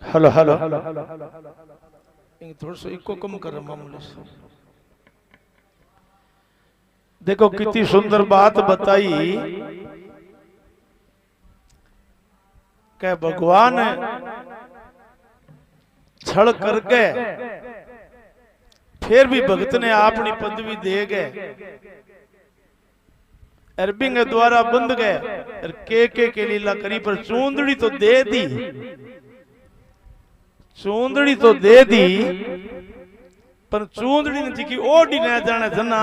Hello hello थोड़ा सा eco कम कर मामूली से। देखो कितनी सुंदर बात बताई कि भगवान छल करके फिर भी भगत ने अपनी पदवी दे गए, अरबी के द्वारा बंद गए के लीला करी, पर चूंदड़ी तो दे दी, चूंदड़ी तो दे दी, पर चूंदड़ी ने जी ओडी न जाने जना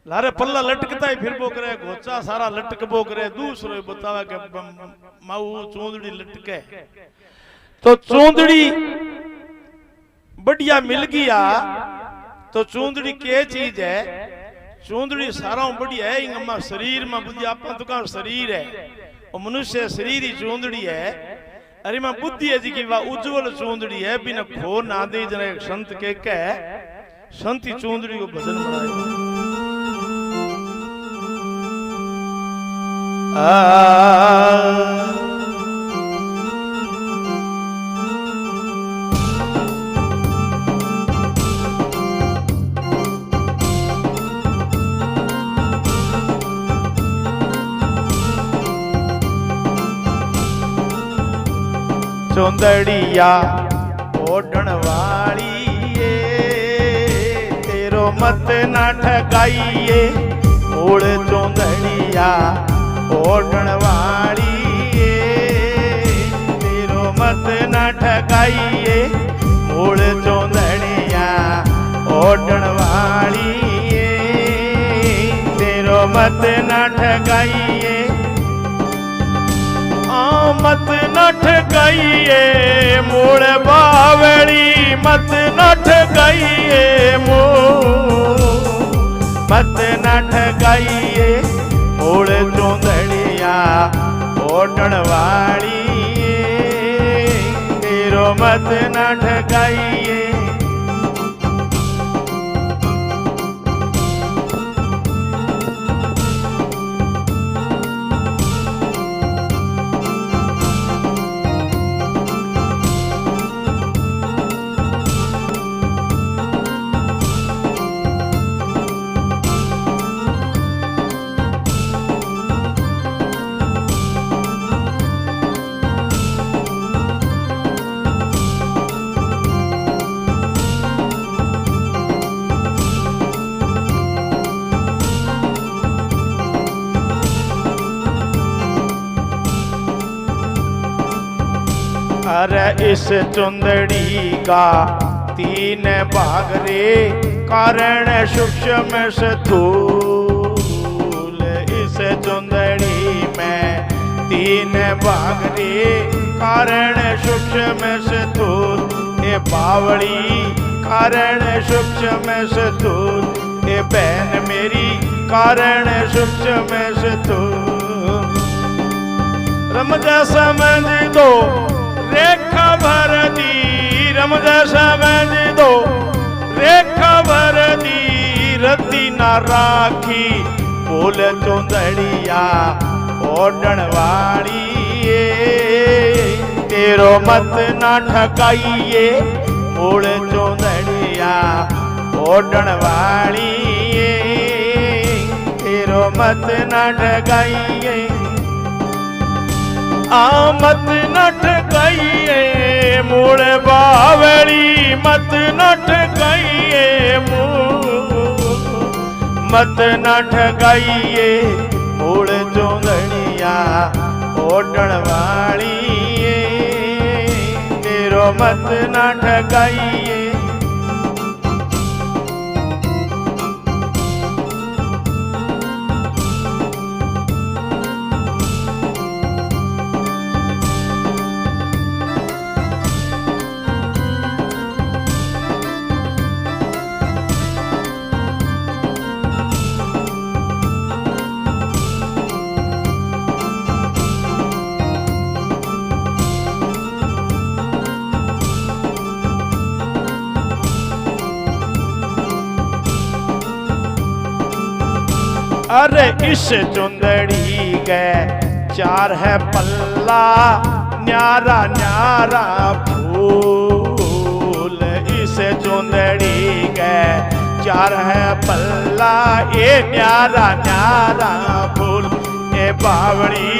लारे पल्ला लटकता ही फिर बोक रहे, घोचा सारा लटक बोक रहे, दूसरो बतावा के माऊ चूंदड़ी लटके। तो चूंदड़ी बढ़िया मिल गया तो चूंदड़ी के चीज है? चूंदड़ी सारा बढ़िया है, इंगमा शरीर में बुद्धि आपा तो का शरीर है, और मनुष्य शरीर ही चूंदड़ी है। अरे मां बुद्धि है जी की वाह उज्जवल चूंदड़ी है, बिना खो ना दे जरा एक संत के कह संत चूंदड़ी को भजन बनाए। चौंदड़िया ओढ़ण वाली तेरो मत ना ठगाइए, मूल चौंदड़िया ओढ़ण वाली तेरो मत ना ठगाइए, मूल चौंदड़िया ओढ़ण वाली तेरो मत ना ठगाइए, मत न ठगाइए मूल बावड़ी, मत न ठगाइए मत न ठगाइए मूल चौंदड़िया ओढ़ण वाली तेरो मत न ठगाइए। अरे इस चुंदड़ी का तीन भाग रे, कारण सूक्ष्म स्थूल, इस चुंदड़ी में तीन भाग रे, कारण सूक्ष्म स्थूल, ये बावड़ी कारण सूक्ष्म स्थूल, ये बहन मेरी कारण सूक्ष्म स्थूल। रमजा समझ दो रेखा भर दी, रमजा समझ दो रेखा भर दी, रद्दी ना राखी बोल चौंदड़िया ओढ़ण वाली तेरो मत ना ठगाइए, मूल चौंदड़िया ओढ़ण वाली तेरो मत ना ठगाइए, मत न ठगाइए मूल बावड़ी, मत न ठगाइए मत न ठगाइए मूल चौंदड़िया ओढ़ण वाली तेरो मत न ठगाइए। अरे इस चुंदड़ी के चार है पल्ला न्यारा न्यारा फूल इस चुंदड़ी के चार है पल्ला ये न्यारा न्यारा फूल ये बावड़ी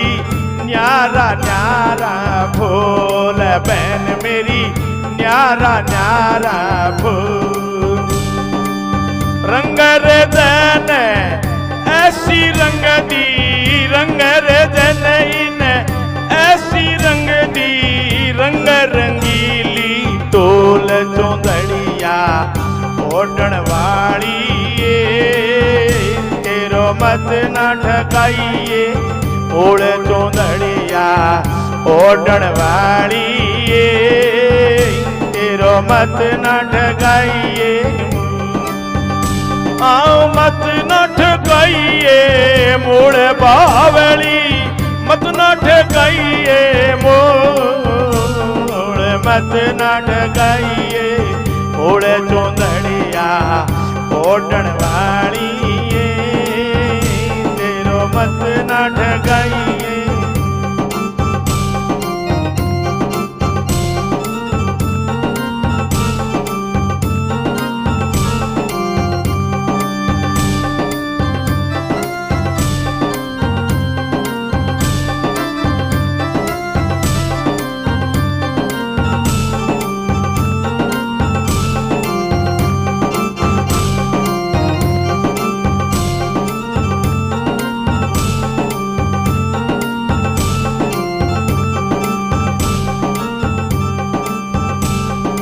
न्यारा न्यारा फूल बहन मेरी न्यारा न्यारा फूल रंग रे जन ऐसी रंग दी रंग रे जन ऐसी रंग दी रंग रंगीली टोल चौंदड़िया ओढ़ण वाली तेरो मत ना ठकाइए ओढ़ चौंदड़िया ओढ़ण वाली तेरो मत ना ठकाइए आओ मत न ठकाइए मोड़ बावली मत न ठकाइए मोड़ मत न ठकाइए मोड़ चौंदड़िया ओढ़ण वाली तेरो मत न ठकाइए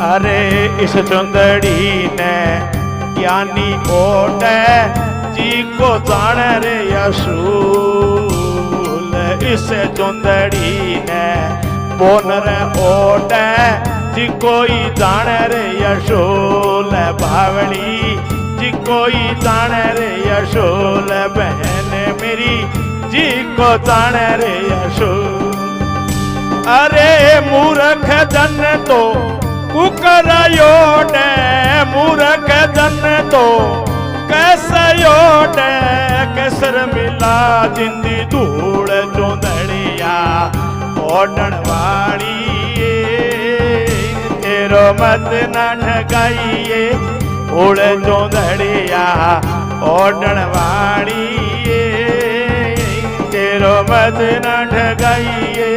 अरे इस चुंदड़ी ने ज्ञानी ओढ़े जी को जान रे असूल इस चुंदड़ी ने बोनर ओढ़े जी कोई जान रे असूल बावली जी कोई जान रे असूल बहन मेरी जी को जान रे असूल अरे मूर्ख जन तो कुकरायोड मूर्ख जन तो कैसे योड कैसर मिला जिंदी धूड़ चौंदड़िया ओढ़ण वाली तेरो मत न ठकाइए उड़ चौंदड़िया ओढ़ण वाली तेरो मत न ठकाइए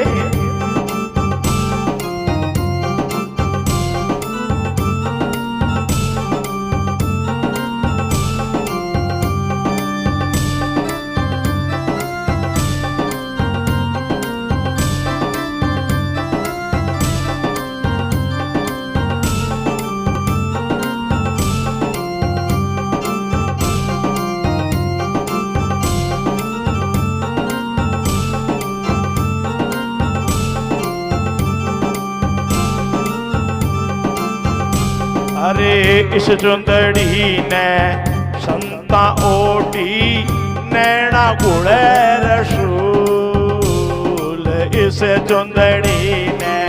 अरे इस चुंदड़ी ने संता ओटी नैना गुड़े रसूल इस चुंदड़ी ने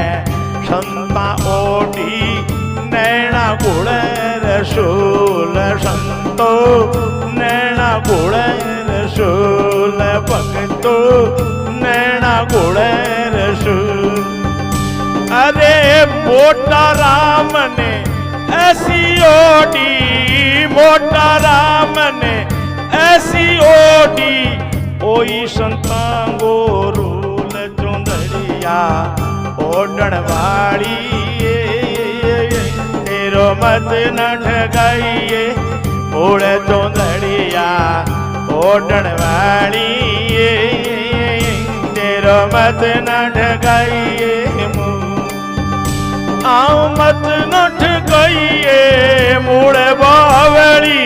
संता ओटी नैना गुड़े रसूल संतो नैना गुड़े रसूल भक्तो नैना गुड़े रसूल अरे मोटा राम ने ऐसी ओडी मोटा राम ने ऐसी ओडी ओई संतांगो रूल चुंदड़िया ओढ़ण वाली तेरो मत न ठकाइए ओढ़ चुंदड़िया ओढ़ण वाली तेरो मत न ठकाइए आओ मत न ठकाइए मूड़ बावली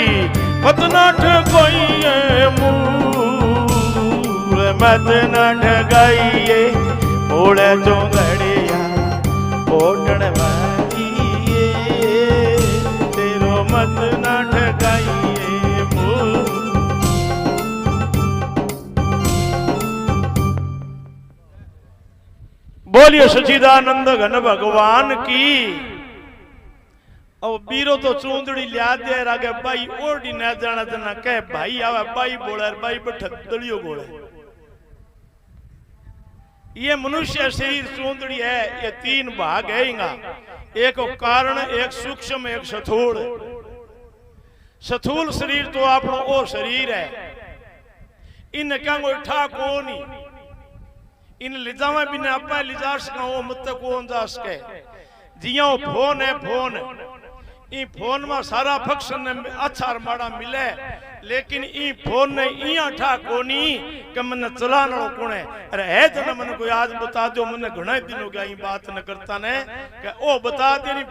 मत न ठकाइए मूड़ मत न ठकाइए मूड़ चौंदड़िया ओढ़ण वाली तेरो मत न ठकाइए बोलिए सच्चिदानंद घन भगवान की। अब बीरो तो चूंदड़ी लिया दे आगे भाई ओढ़ी न जाना जना कह भाई आवे भाई बोले भाई बैठ दलियो बोले ये मनुष्य शरीर चूंदड़ी है, ये तीन भाग है इनका, एक कारण, एक सूक्ष्म, एक स्थूल। स्थूल शरीर तो अपनो ओ शरीर है, इन क्या कोई ठा को नहीं, इन लिजावा भी ने आपा लिजा सका वो मत को जा सके। जिया वो फोन है, फोन ई फोन में सारा फंक्शन अच्छा और माड़ा मिले, लेकिन ई फोन ने इया ठा कोनी कि मन चलाने वाला कौन है। अरे है तो ना मन कोई आज बता दो, मन घना दिन हो गया ये बात न करता ने कि ओ बता दे।